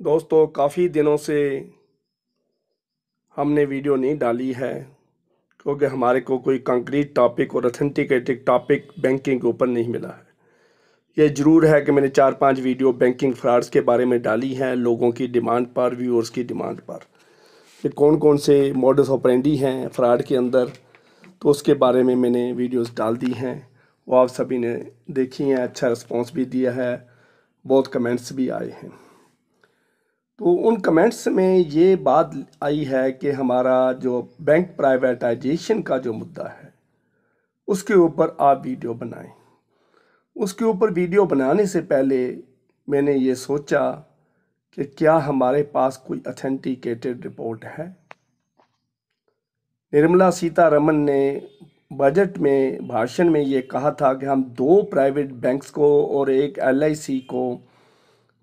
दोस्तों काफ़ी दिनों से हमने वीडियो नहीं डाली है क्योंकि हमारे को कोई कंक्रीट टॉपिक और ऑथेंटिकेटेड टॉपिक बैंकिंग के ऊपर नहीं मिला है। ये ज़रूर है कि मैंने 4-5 वीडियो बैंकिंग फ्रॉड्स के बारे में डाली हैं, लोगों की डिमांड पर, व्यूअर्स की डिमांड पर। ये कौन कौन से मॉडस ऑपरेंडी हैं फ्रॉड के अंदर, तो उसके बारे में मैंने वीडियोस डाल दी हैं। वो आप सभी ने देखी हैं, अच्छा रिस्पॉन्स भी दिया है, बहुत कमेंट्स भी आए हैं। तो उन कमेंट्स में ये बात आई है कि हमारा जो बैंक प्राइवेटाइजेशन का जो मुद्दा है उसके ऊपर आप वीडियो बनाएं। उसके ऊपर वीडियो बनाने से पहले मैंने ये सोचा कि क्या हमारे पास कोई ऑथेंटिकेटेड रिपोर्ट है। निर्मला सीतारमण ने बजट में भाषण में ये कहा था कि हम 2 प्राइवेट बैंक्स को और एक एलआईसी को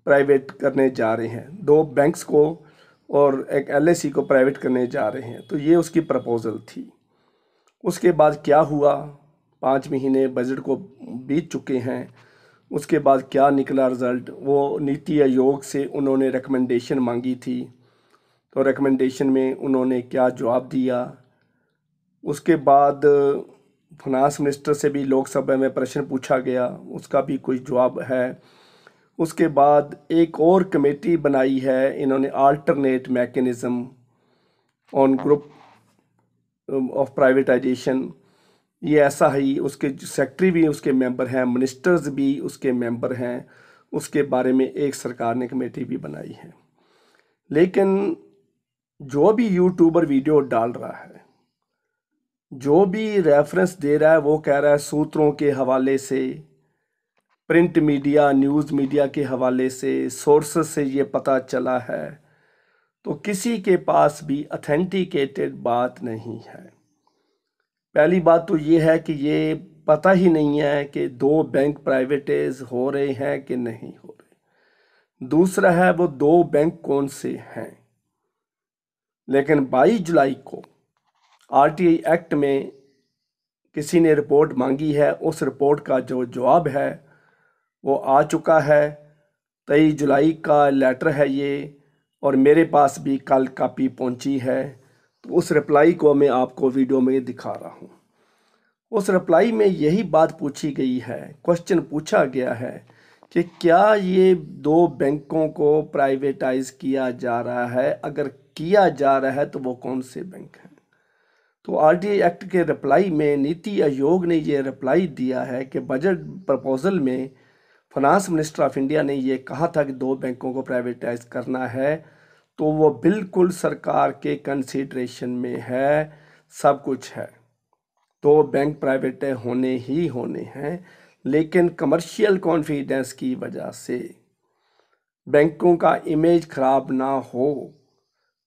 प्राइवेट करने जा रहे हैं, 2 बैंक्स को और एक एलआईसी को प्राइवेट करने जा रहे हैं। तो ये उसकी प्रपोज़ल थी। उसके बाद क्या हुआ, 5 महीने बजट को बीत चुके हैं। उसके बाद क्या निकला रिज़ल्ट, वो नीति आयोग से उन्होंने रिकमेंडेशन मांगी थी, तो रिकमेंडेशन में उन्होंने क्या जवाब दिया। उसके बाद फाइनेंस मिनिस्टर से भी लोकसभा में प्रश्न पूछा गया, उसका भी कोई जवाब है। उसके बाद एक और कमेटी बनाई है इन्होंने, alternate mechanism on group of privatisation. ये ऐसा ही, उसके सेक्रेटरी भी उसके मेंबर हैं, मिनिस्टर्स भी उसके मेंबर हैं। उसके बारे में एक सरकार ने कमेटी भी बनाई है। लेकिन जो भी यूट्यूबर वीडियो डाल रहा है, जो भी रेफरेंस दे रहा है, वो कह रहा है सूत्रों के हवाले से, प्रिंट मीडिया, न्यूज़ मीडिया के हवाले से, सोर्सेस से ये पता चला है। तो किसी के पास भी ऑथेंटिकेटेड बात नहीं है। पहली बात तो ये है कि ये पता ही नहीं है कि 2 बैंक प्राइवेटाइज हो रहे हैं कि नहीं हो रहे। दूसरा है वो 2 बैंक कौन से हैं। लेकिन 22 जुलाई को आरटीआई एक्ट में किसी ने रिपोर्ट मांगी है, उस रिपोर्ट का जो जवाब है वो आ चुका है। 23 जुलाई का लेटर है ये, और मेरे पास भी कल कॉपी पहुंची है। तो उस रिप्लाई को मैं आपको वीडियो में दिखा रहा हूं। उस रिप्लाई में यही बात पूछी गई है, क्वेश्चन पूछा गया है कि क्या ये 2 बैंकों को प्राइवेटाइज किया जा रहा है, अगर किया जा रहा है तो वो कौन से बैंक हैं। तो आरटीआई एक्ट के रिप्लाई में नीति आयोग ने ये रिप्लाई दिया है कि बजट प्रपोजल में फाइनेंस मिनिस्टर ऑफ इंडिया ने ये कहा था कि 2 बैंकों को प्राइवेटाइज करना है, तो वो बिल्कुल सरकार के कंसीडरेशन में है, सब कुछ है। 2 बैंक प्राइवेट होने ही होने हैं, लेकिन कमर्शियल कॉन्फिडेंस की वजह से बैंकों का इमेज खराब ना हो,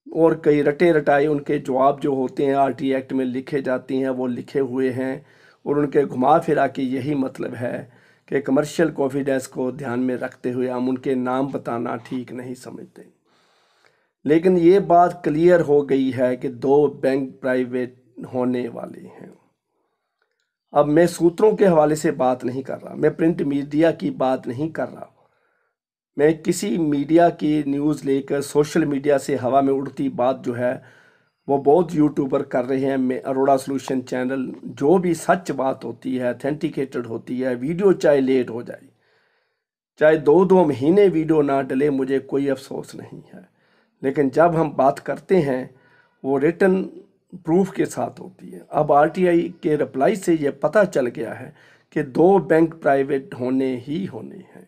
और कई रटे रटाए उनके जवाब जो होते हैं आरटी एक्ट में लिखे जाते हैं वो लिखे हुए हैं, और उनके घुमा फिरा के यही मतलब है कि कमर्शियल कॉन्फिडेंस को ध्यान में रखते हुए हम उनके नाम बताना ठीक नहीं समझते। लेकिन ये बात क्लियर हो गई है कि 2 बैंक प्राइवेट होने वाले हैं। अब मैं सूत्रों के हवाले से बात नहीं कर रहा, मैं प्रिंट मीडिया की बात नहीं कर रहा, मैं किसी मीडिया की न्यूज़ लेकर सोशल मीडिया से हवा में उड़ती बात जो है वो बहुत यूट्यूबर कर रहे हैं। मैं अरोड़ा सॉल्यूशन चैनल, जो भी सच बात होती है, ऑथेंटिकेटेड होती है, वीडियो चाहे लेट हो जाए, चाहे 2-2 महीने वीडियो ना डले, मुझे कोई अफसोस नहीं है। लेकिन जब हम बात करते हैं वो रिटन प्रूफ के साथ होती है। अब आरटीआई के रिप्लाई से ये पता चल गया है कि 2 बैंक प्राइवेट होने ही होने हैं,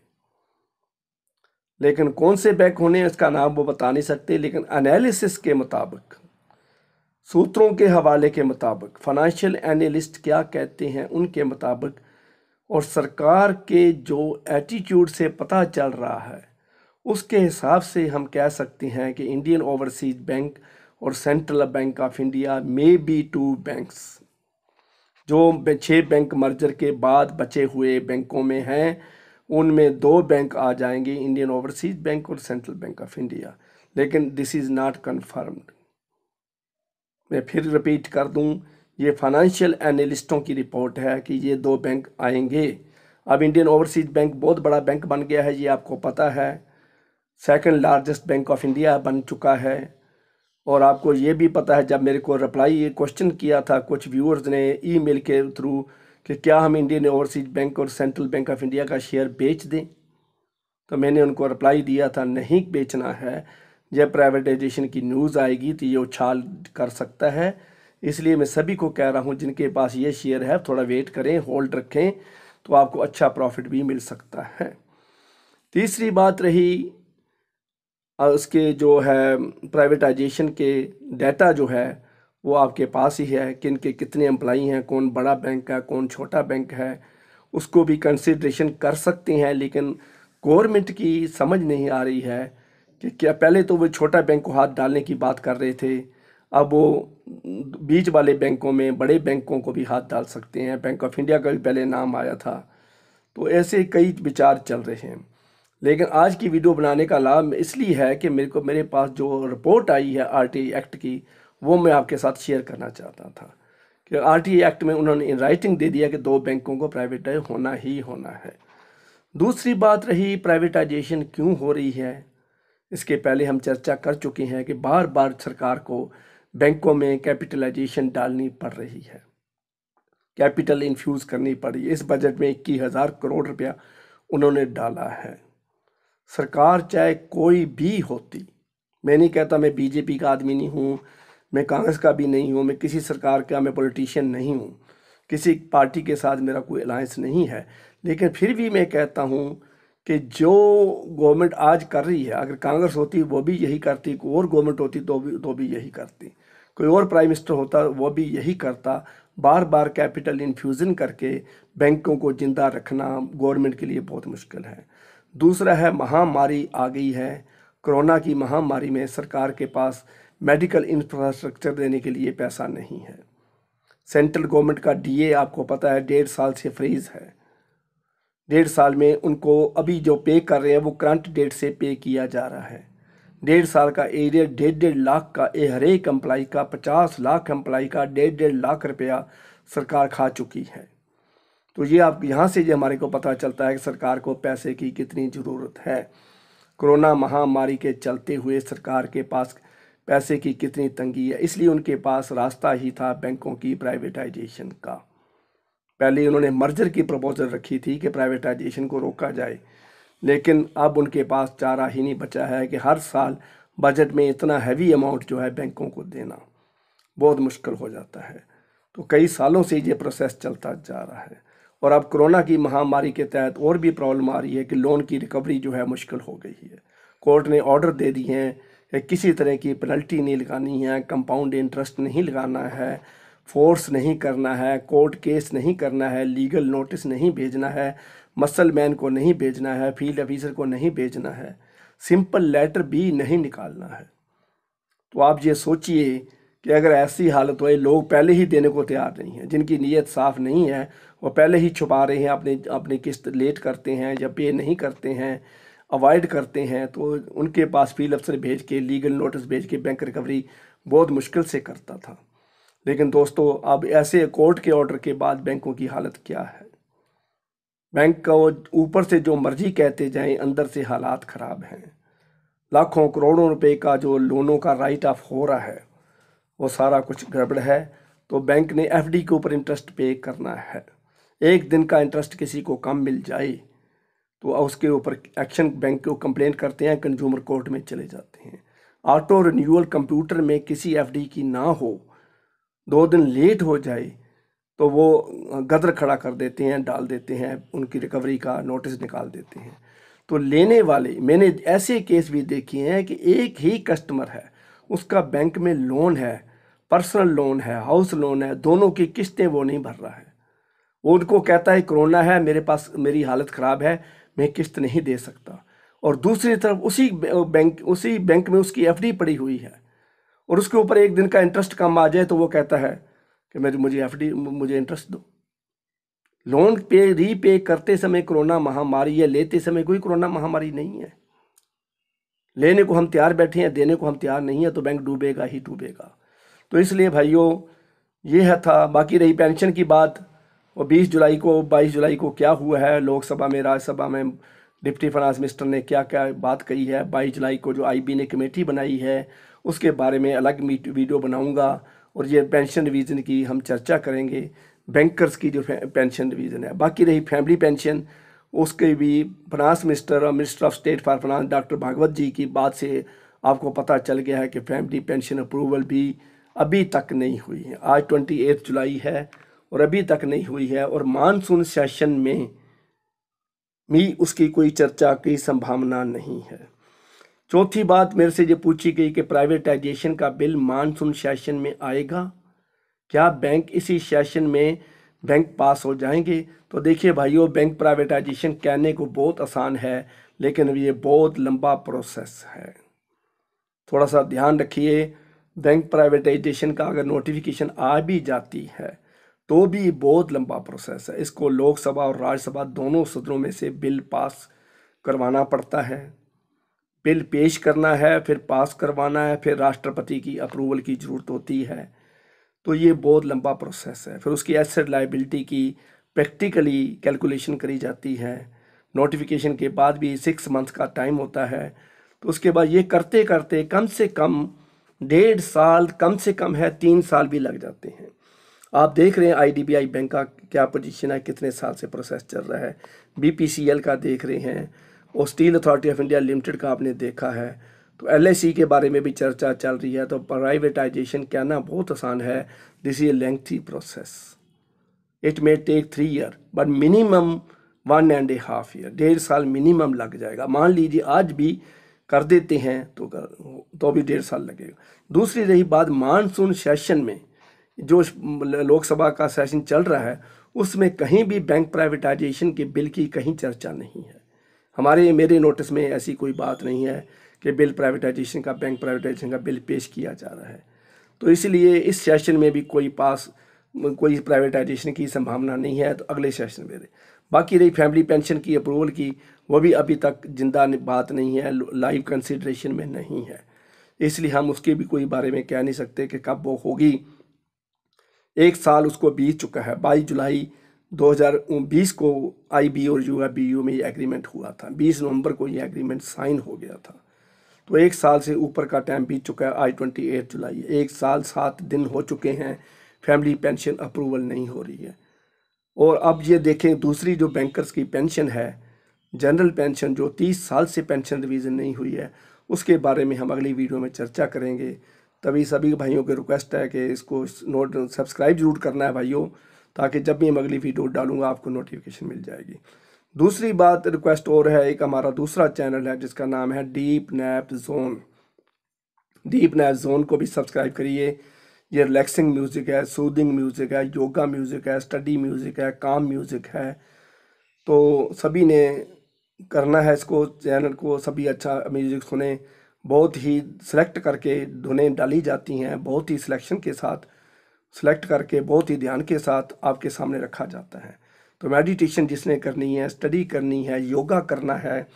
लेकिन कौन से बैंक होने हैं इसका नाम वो बता नहीं सकते। लेकिन एनालिसिस के मुताबिक, सूत्रों के हवाले के मुताबिक, फाइनेंशियल एनालिस्ट क्या कहते हैं उनके मुताबिक, और सरकार के जो एटीट्यूड से पता चल रहा है उसके हिसाब से हम कह सकते हैं कि इंडियन ओवरसीज बैंक और सेंट्रल बैंक ऑफ इंडिया में बी 2 बैंक्स, जो 6 बैंक मर्जर के बाद बचे हुए बैंकों में हैं, उनमें 2 बैंक आ जाएंगे, इंडियन ओवरसीज बैंक और सेंट्रल बैंक ऑफ इंडिया। लेकिन दिस इज़ नॉट कन्फर्म्ड। मैं फिर रिपीट कर दूं, ये फाइनेंशियल एनालिस्टों की रिपोर्ट है कि ये 2 बैंक आएंगे। अब इंडियन ओवरसीज बैंक बहुत बड़ा बैंक बन गया है, ये आपको पता है। Second largest bank of India बन चुका है। और आपको ये भी पता है, जब मेरे को रिप्लाई ये क्वेश्चन किया था कुछ व्यूअर्स ने ईमेल के थ्रू कि क्या हम इंडियन ओवरसीज बैंक और सेंट्रल बैंक ऑफ इंडिया का शेयर बेच दें, तो मैंने उनको रिप्लाई दिया था नहीं बेचना है। जब प्राइवेटाइजेशन की न्यूज़ आएगी तो ये उछाल कर सकता है। इसलिए मैं सभी को कह रहा हूँ जिनके पास ये शेयर है थोड़ा वेट करें, होल्ड रखें, तो आपको अच्छा प्रॉफिट भी मिल सकता है। तीसरी बात रही उसके जो है प्राइवेटाइजेशन के डाटा जो है वो आपके पास ही है, किन के कितने एम्प्लाई हैं, कौन बड़ा बैंक है कौन छोटा बैंक है, उसको भी कंसिड्रेशन कर सकते हैं। लेकिन गवर्नमेंट की समझ नहीं आ रही है कि क्या, पहले तो वो छोटा बैंक को हाथ डालने की बात कर रहे थे, अब वो बीच वाले बैंकों में बड़े बैंकों को भी हाथ डाल सकते हैं। बैंक ऑफ इंडिया का भी पहले नाम आया था। तो ऐसे कई विचार चल रहे हैं। लेकिन आज की वीडियो बनाने का लाभ इसलिए है कि मेरे पास जो रिपोर्ट आई है आरटीआई एक्ट की, वो मैं आपके साथ शेयर करना चाहता था कि आरटीआई एक्ट में उन्होंने इन राइटिंग दे दिया कि 2 बैंकों को प्राइवेटाइज होना ही होना है। दूसरी बात रही प्राइवेटाइजेशन क्यों हो रही है, इसके पहले हम चर्चा कर चुके हैं कि बार बार सरकार को बैंकों में कैपिटलाइजेशन डालनी पड़ रही है, कैपिटल इन्फ्यूज़ करनी पड़ी। इस बजट में 21,000 करोड़ रुपया उन्होंने डाला है। सरकार चाहे कोई भी होती, मैं नहीं कहता मैं बीजेपी का आदमी नहीं हूँ, मैं कांग्रेस का भी नहीं हूँ, मैं किसी सरकार का मैं पॉलिटिशियन नहीं हूँ, किसी पार्टी के साथ मेरा कोई अलायंस नहीं है, लेकिन फिर भी मैं कहता हूँ कि जो गवर्नमेंट आज कर रही है, अगर कांग्रेस होती वो भी यही करती, कोई और गवर्नमेंट होती तो भी यही करती, कोई और प्राइम मिनिस्टर होता वो भी यही करता। बार बार कैपिटल इन्फ्यूज़न करके बैंकों को जिंदा रखना गवर्नमेंट के लिए बहुत मुश्किल है। दूसरा है महामारी आ गई है, कोरोना की महामारी में सरकार के पास मेडिकल इंफ्रास्ट्रक्चर देने के लिए पैसा नहीं है। सेंट्रल गवर्नमेंट का डीए आपको पता है 1.5 साल से फ्रीज है। 1.5 साल में उनको अभी जो पे कर रहे हैं वो करंट डेट से पे किया जा रहा है। 1.5 साल का एरिया 1.5 लाख का, हर एक एम्प्लाई का, 50 लाख एम्प्लाई का 1.5 लाख रुपया सरकार खा चुकी है। तो ये आप यहाँ से जो हमारे को पता चलता है कि सरकार को पैसे की कितनी ज़रूरत है। कोरोना महामारी के चलते हुए सरकार के पास पैसे की कितनी तंगी है, इसलिए उनके पास रास्ता ही था बैंकों की प्राइवेटाइजेशन का। पहले उन्होंने मर्जर की प्रपोजल रखी थी कि प्राइवेटाइजेशन को रोका जाए, लेकिन अब उनके पास चारा ही नहीं बचा है कि हर साल बजट में इतना हैवी अमाउंट जो है बैंकों को देना बहुत मुश्किल हो जाता है। तो कई सालों से ये प्रोसेस चलता जा रहा है। और अब कोरोना की महामारी के तहत और भी प्रॉब्लम आ रही है कि लोन की रिकवरी जो है मुश्किल हो गई है। कोर्ट ने ऑर्डर दे दिए हैं कि किसी तरह की पेनल्टी नहीं लगानी है, कंपाउंड इंटरेस्ट नहीं लगाना है, फोर्स नहीं करना है, कोर्ट केस नहीं करना है, लीगल नोटिस नहीं भेजना है, मसल मैन को नहीं भेजना है, फील्ड ऑफिसर को नहीं भेजना है, सिंपल लेटर भी नहीं निकालना है। तो आप ये सोचिए कि अगर ऐसी हालत हो, लोग पहले ही देने को तैयार नहीं हैं, जिनकी नीयत साफ़ नहीं है वो पहले ही छुपा रहे हैं, अपनी किस्त लेट करते हैं या पे नहीं करते हैं, अवॉइड करते हैं, तो उनके पास फील्ड अफसर भेज के, लीगल नोटिस भेज के बैंक रिकवरी बहुत मुश्किल से करता था। लेकिन दोस्तों अब ऐसे कोर्ट के ऑर्डर के बाद बैंकों की हालत क्या है। बैंक को ऊपर से जो मर्जी कहते जाएं, अंदर से हालात ख़राब हैं। लाखों करोड़ों रुपए का जो लोनों का राइट ऑफ हो रहा है वो सारा कुछ गड़बड़ है। तो बैंक ने एफडी के ऊपर इंटरेस्ट पे करना है। एक दिन का इंटरेस्ट किसी को कम मिल जाए तो उसके ऊपर एक्शन बैंक को कंप्लेंट करते हैं, कंज्यूमर कोर्ट में चले जाते हैं। ऑटो रिन्यूअल कंप्यूटर में किसी एफडी की ना हो, 2 दिन लेट हो जाए तो वो गदर खड़ा कर देते हैं, डाल देते हैं, उनकी रिकवरी का नोटिस निकाल देते हैं। तो लेने वाले, मैंने ऐसे केस भी देखे हैं कि एक ही कस्टमर है, उसका बैंक में लोन है, पर्सनल लोन है, हाउस लोन है, दोनों की किस्तें वो नहीं भर रहा है। वो उनको कहता है कोरोना है, मेरे पास, मेरी हालत ख़राब है, मैं किस्त नहीं दे सकता। और दूसरी तरफ उसी बैंक में उसकी एफडी पड़ी हुई है और उसके ऊपर एक दिन का इंटरेस्ट कम आ जाए तो वो कहता है कि मुझे इंटरेस्ट दो। लोन पे रीपे करते समय कोरोना महामारी है, लेते समय कोई कोरोना महामारी नहीं है। लेने को हम तैयार बैठे हैं, देने को हम तैयार नहीं है, तो बैंक डूबेगा ही डूबेगा। तो इसलिए भाइयों ये है था। बाकी रही पेंशन की बात, और 20 जुलाई को 22 जुलाई को क्या हुआ है लोकसभा में, राज्यसभा में, डिप्टी फाइनेंस मिनिस्टर ने क्या क्या बात कही है। 22 जुलाई को जो आईबी ने कमेटी बनाई है उसके बारे में अलग वीडियो बनाऊंगा, और ये पेंशन रिवीजन की हम चर्चा करेंगे, बैंकर्स की जो पेंशन रिवीजन है। बाकी रही फैमिली पेंशन, उसके भी फाइनेंस मिनिस्टर और minister of state for finance doctor Bhagwat ji की बात से आपको पता चल गया है कि फैमिली पेंशन अप्रूवल भी अभी तक नहीं हुई है। आज 28 जुलाई है और अभी तक नहीं हुई है, और मानसून सेशन में भी उसकी कोई चर्चा की संभावना नहीं है। चौथी बात मेरे से ये पूछी गई कि प्राइवेटाइजेशन का बिल मानसून सेशन में आएगा, क्या बैंक इसी सेशन में बैंक पास हो जाएंगे? तो देखिए भाइयों, बैंक प्राइवेटाइजेशन कहने को बहुत आसान है, लेकिन ये बहुत लंबा प्रोसेस है। थोड़ा सा ध्यान रखिए, बैंक प्राइवेटाइजेशन का अगर नोटिफिकेशन आ भी जाती है तो भी बहुत लंबा प्रोसेस है। इसको लोकसभा और राज्यसभा दोनों सदनों में से बिल पास करवाना पड़ता है, बिल पेश करना है, फिर पास करवाना है, फिर राष्ट्रपति की अप्रूवल की ज़रूरत होती है। तो ये बहुत लंबा प्रोसेस है। फिर उसकी एसेट लायबिलिटी की प्रैक्टिकली कैलकुलेशन करी जाती है। नोटिफिकेशन के बाद भी 6 मंथ का टाइम होता है। तो उसके बाद ये करते करते कम से कम 1.5 साल, कम से कम है 3 साल भी लग जाते हैं। आप देख रहे हैं आईडीबीआई बैंक का क्या पोजीशन है, कितने साल से प्रोसेस चल रहा है। बीपीसीएल का देख रहे हैं, और steel authority of India limited का आपने देखा है। तो एलआईसी के बारे में भी चर्चा चल रही है। तो प्राइवेटाइजेशन कहना बहुत आसान है, this is a lengthy process, it may take 3 year but minimum 1.5 year, 1.5 साल मिनिमम लग जाएगा। मान लीजिए आज भी कर देते हैं तो भी 1.5 साल लगेगा। दूसरी रही बात, मानसून सेशन में जो लोकसभा का सेशन चल रहा है उसमें कहीं भी बैंक प्राइवेटाइजेशन के बिल की कहीं चर्चा नहीं है। मेरे नोटिस में ऐसी कोई बात नहीं है कि बिल प्राइवेटाइजेशन का, बैंक प्राइवेटाइजेशन का बिल पेश किया जा रहा है। तो इसलिए इस सेशन में भी कोई प्राइवेटाइजेशन की संभावना नहीं है, तो अगले सेशन में। बाकी रही फैमिली पेंशन की अप्रूवल की, वो भी अभी तक जिंदा बात नहीं है, लाइव कंसिडरेशन में नहीं है, इसलिए हम उसके भी कोई बारे में कह नहीं सकते कि कब वो होगी। 1 साल उसको बीत चुका है। 22 जुलाई 2020 को आईबी और यूआईबीयू में ये एग्रीमेंट हुआ था। 20 नवंबर को ये एग्रीमेंट साइन हो गया था। तो 1 साल से ऊपर का टाइम बीत चुका है। आज 28 जुलाई, 1 साल 7 दिन हो चुके हैं, फैमिली पेंशन अप्रूवल नहीं हो रही है। और अब ये देखें, दूसरी जो बैंकर्स की पेंशन है, जनरल पेंशन, जो 30 साल से पेंशन रिवीजन नहीं हुई है, उसके बारे में हम अगली वीडियो में चर्चा करेंगे। तभी सभी भाइयों की रिक्वेस्ट है कि इसको सब्सक्राइब जरूर करना है भाइयों, ताकि जब भी हम अगली वीडियो डालूंगा आपको नोटिफिकेशन मिल जाएगी। दूसरी बात, रिक्वेस्ट और है, एक हमारा दूसरा चैनल है जिसका नाम है deep nap zone. Deep nap zone को भी सब्सक्राइब करिए। ये रिलैक्सिंग म्यूज़िक है, सूदिंग म्यूज़िक है, योगा म्यूज़िक है, स्टडी म्यूज़िक है, काम म्यूज़िक है। तो सभी ने करना है इसको, चैनल को सभी अच्छा म्यूज़िक सुने। बहुत ही सिलेक्ट करके धुनें डाली जाती हैं, बहुत ही सिलेक्शन के साथ सिलेक्ट करके बहुत ही ध्यान के साथ आपके सामने रखा जाता है। तो मेडिटेशन जिसने करनी है, स्टडी करनी है, योगा करना है,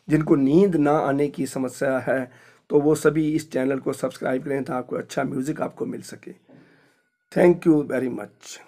जिनको नींद ना आने की समस्या है, तो वो सभी इस चैनल को सब्सक्राइब करें ताकि अच्छा म्यूज़िक आपको मिल सके। Thank you very much.